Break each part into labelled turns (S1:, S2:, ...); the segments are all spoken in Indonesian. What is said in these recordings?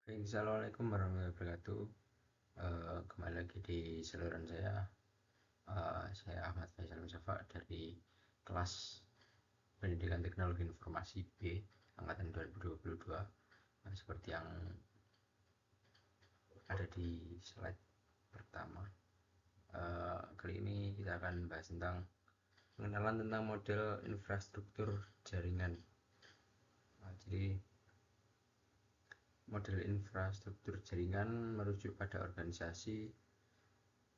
S1: Assalamualaikum warahmatullahi wabarakatuh. Kembali lagi di saluran saya. Saya Ahmad Faisal Mustafa dari kelas Pendidikan Teknologi Informasi B angkatan 2022. Seperti yang ada di slide pertama. Kali ini kita akan bahas tentang pengenalan tentang model infrastruktur jaringan. Jadi model infrastruktur jaringan merujuk pada organisasi,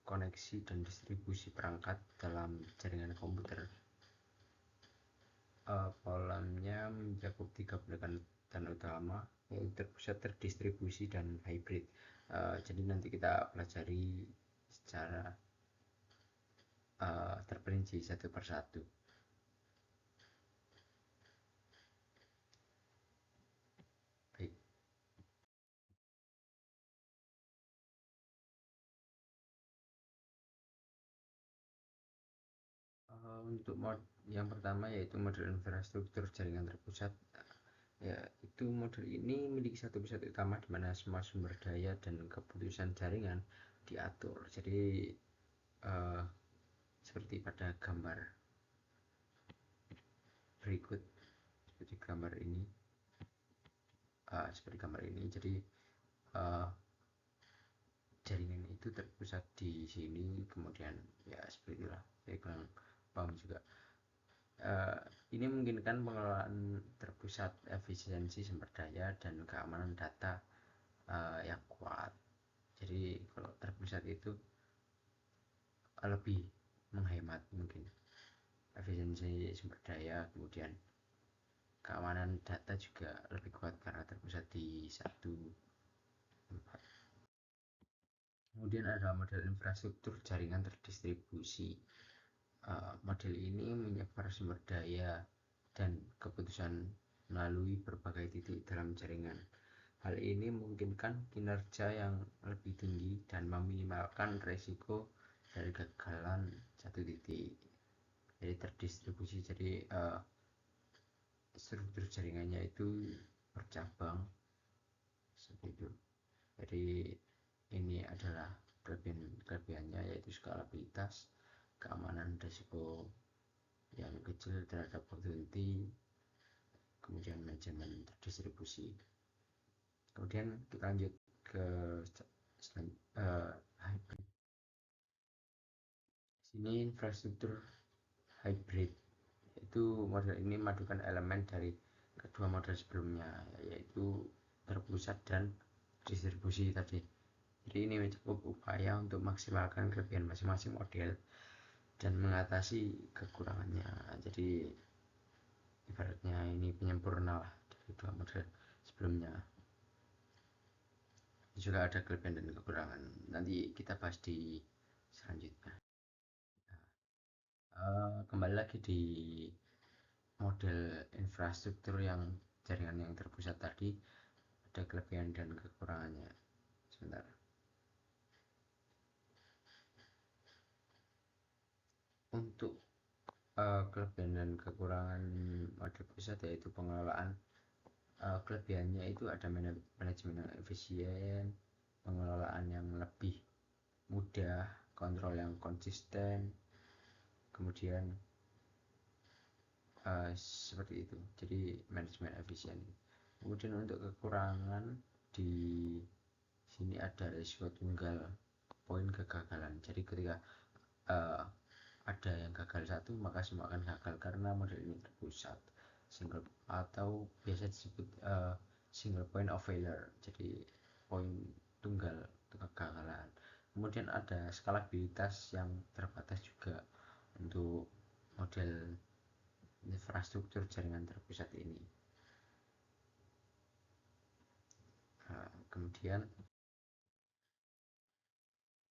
S1: koneksi, dan distribusi perangkat dalam jaringan komputer. Polemnya mencakup 3 pendekatan utama, yaitu terpusat, terdistribusi, dan hybrid. Jadi nanti kita pelajari secara terperinci satu persatu. Baik. Untuk yang pertama yaitu model infrastruktur jaringan terpusat. Ya, itu model ini memiliki satu pusat utama di mana semua sumber daya dan keputusan jaringan diatur. Jadi seperti pada gambar berikut, seperti gambar ini. Jadi jaringan itu terpusat di sini, kemudian ya seperti itulah, saya kurang paham juga. Ini memungkinkan pengelolaan terpusat, efisiensi sumber daya, dan keamanan data yang kuat. Jadi kalau terpusat itu lebih menghemat, mungkin efisiensi sumber daya, kemudian keamanan data juga lebih kuat karena terpusat di satu tempat. Kemudian ada model infrastruktur jaringan terdistribusi. Model ini menyebar sumber daya dan keputusan melalui berbagai titik dalam jaringan. Hal ini memungkinkan kinerja yang lebih tinggi dan meminimalkan resiko dari kegagalan satu titik. Jadi terdistribusi, jadi struktur jaringannya itu bercabang seperti itu. Jadi ini adalah kelebihannya, yaitu skalabilitas, keamanan risiko yang kecil terhadap opportunity, kemudian manajemen terdistribusi. Kemudian kita lanjut ke hybrid. Sini infrastruktur hybrid, yaitu model ini memadukan elemen dari kedua model sebelumnya, yaitu terpusat dan distribusi tadi. Jadi ini mencakup upaya untuk maksimalkan kelebihan masing-masing model dan mengatasi kekurangannya. Jadi ibaratnya ini penyempurna lah dari dua model sebelumnya. Juga ada kelebihan dan kekurangan, nanti kita bahas di selanjutnya. Kembali lagi di model infrastruktur yang jaringan yang terpusat tadi, ada kelebihan dan kekurangannya. Sebentar. Untuk kelebihan dan kekurangan model pusat, yaitu pengelolaan. Kelebihannya itu ada manajemen yang efisien, pengelolaan yang lebih mudah, kontrol yang konsisten, kemudian seperti itu. Jadi manajemen efisien. Kemudian untuk kekurangan, di sini ada risiko tunggal, poin kegagalan. Jadi ketika ada yang gagal satu, maka semua akan gagal karena model ini terpusat, single atau biasa disebut single point of failure. Jadi poin tunggal kegagalan. Kemudian ada skalabilitas yang terbatas juga untuk model infrastruktur jaringan terpusat ini. Kemudian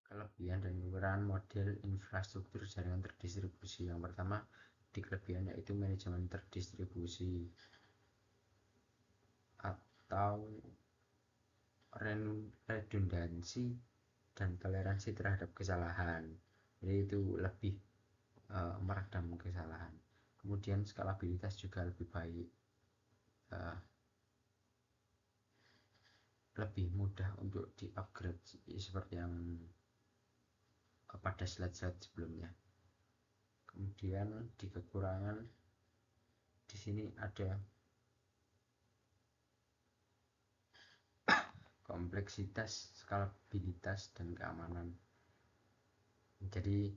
S1: kelebihan dan kekurangan model infrastruktur jaringan terdistribusi. Yang pertama, di kelebihan yaitu manajemen terdistribusi atau redundansi dan toleransi terhadap kesalahan. Jadi itu lebih meredam kesalahan. Kemudian skalabilitas juga lebih baik. lebih mudah untuk di-upgrade seperti yang pada slide-slide sebelumnya. Kemudian di kekurangan di sini ada kompleksitas, skalabilitas, dan keamanan. Jadi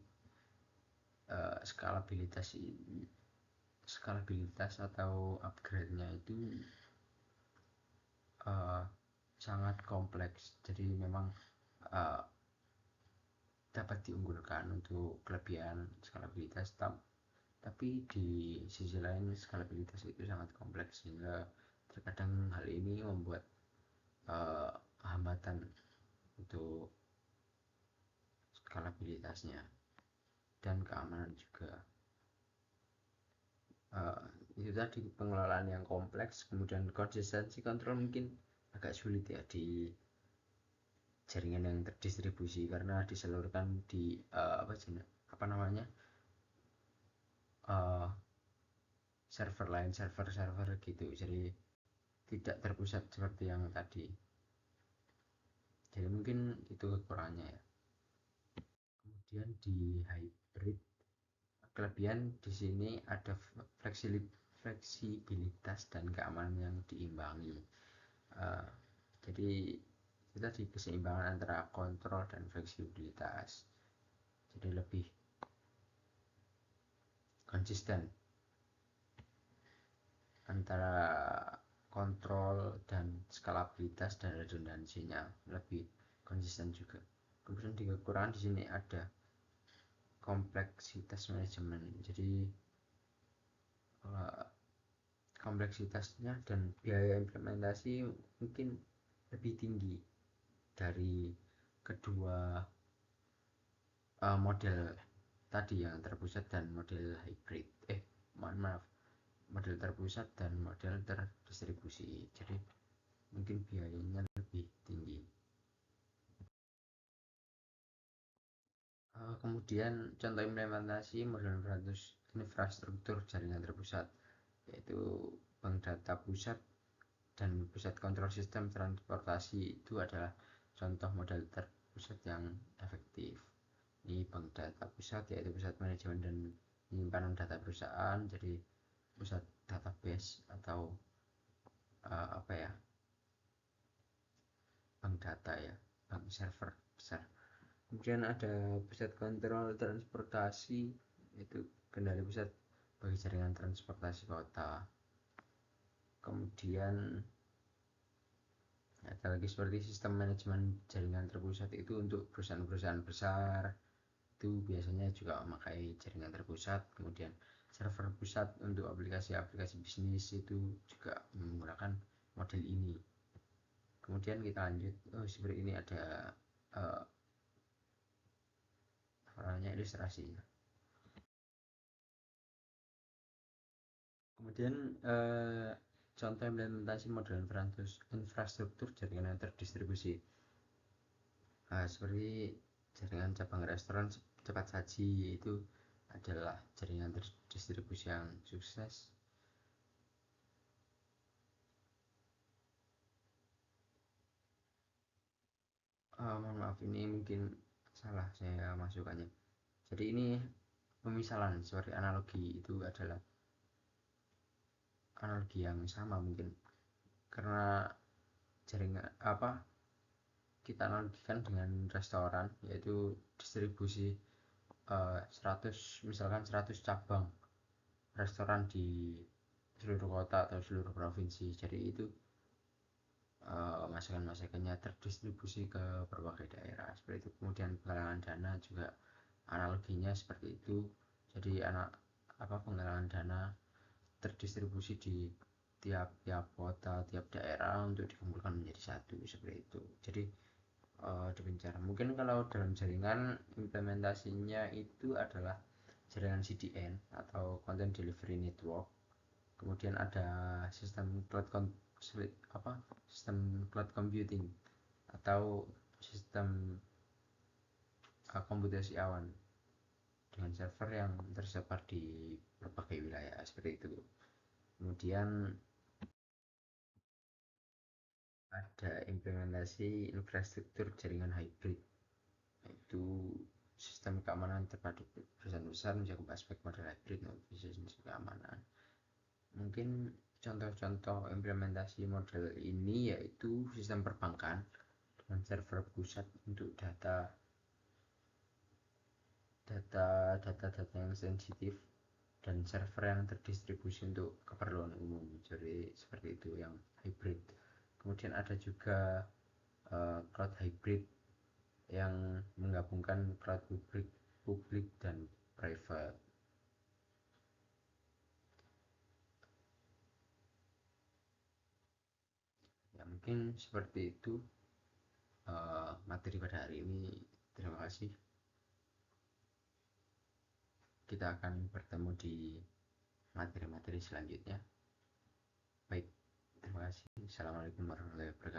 S1: skalabilitas atau upgrade-nya itu sangat kompleks. Jadi memang dapat diunggulkan untuk kelebihan skalabilitas, tapi di sisi lain skalabilitas itu sangat kompleks sehingga terkadang hal ini membuat hambatan untuk skalabilitasnya dan keamanan juga. Itu tadi pengelolaan yang kompleks, kemudian konsistensi kontrol mungkin agak sulit ya di jaringan yang terdistribusi karena diseluruhkan di apa namanya server lain, server gitu, jadi tidak terpusat seperti yang tadi. Jadi mungkin itu kekurangannya ya. Kemudian di hybrid, kelebihan di sini ada fleksibilitas dan keamanan yang diimbangi. Jadi kita di keseimbangan antara kontrol dan fleksibilitas, jadi lebih konsisten antara kontrol dan skalabilitas dan redundansinya lebih konsisten juga. Kemudian di kekurangan di sini ada kompleksitas manajemen, jadi kompleksitasnya dan biaya implementasi mungkin lebih tinggi dari kedua model tadi yang terpusat dan model hybrid. Maaf, model terpusat dan model terdistribusi. Jadi mungkin biayanya lebih tinggi. Kemudian contoh implementasi model infrastruktur jaringan terpusat, yaitu bank data pusat dan pusat kontrol sistem transportasi itu adalah contoh model terpusat yang efektif. Ini bank data pusat yaitu pusat manajemen dan penyimpanan data perusahaan, jadi pusat database atau bank data ya, bank server besar. Kemudian ada pusat kontrol transportasi, yaitu kendali pusat bagi jaringan transportasi kota. Kemudian ada lagi seperti sistem manajemen jaringan terpusat, itu untuk perusahaan-perusahaan besar, itu biasanya juga memakai jaringan terpusat. Kemudian server pusat untuk aplikasi-aplikasi bisnis itu juga menggunakan model ini. Kemudian kita lanjut, seperti ini ada ilustrasinya. Kemudian contoh implementasi model infrastruktur jaringan terdistribusi, seperti jaringan cabang restoran cepat saji, itu adalah jaringan terdistribusi yang sukses. Mohon maaf, ini mungkin salah saya masukkannya. Jadi ini pemisalan seperti analogi, itu adalah analogi yang sama mungkin, karena jaringan kita analogikan dengan restoran, yaitu distribusi 100 cabang restoran di seluruh kota atau seluruh provinsi. Jadi itu masakan-masakannya terdistribusi ke berbagai daerah seperti itu. Kemudian penggalangan dana juga analoginya seperti itu. Jadi penggalangan dana terdistribusi di tiap kota, tiap daerah untuk dikumpulkan menjadi satu, seperti itu. Jadi dipencar. Mungkin kalau dalam jaringan implementasinya itu adalah jaringan CDN atau Content Delivery Network. Kemudian ada sistem cloud computing atau sistem komputasi awan dengan server yang tersebar di berbagai wilayah, seperti itu. Kemudian ada implementasi infrastruktur jaringan hybrid, yaitu sistem keamanan terpadu perusahaan besar mencakup aspek model hybrid maupun bisnis keamanan. Mungkin contoh-contoh implementasi model ini yaitu sistem perbankan dengan server pusat untuk data yang sensitif dan server yang terdistribusi untuk keperluan umum. Jadi seperti itu yang hybrid. Kemudian ada juga cloud hybrid yang menggabungkan cloud publik dan private. Ya mungkin seperti itu materi pada hari ini. Terima kasih. Kita akan bertemu di materi-materi selanjutnya. Baik, terima kasih. Assalamualaikum warahmatullahi wabarakatuh.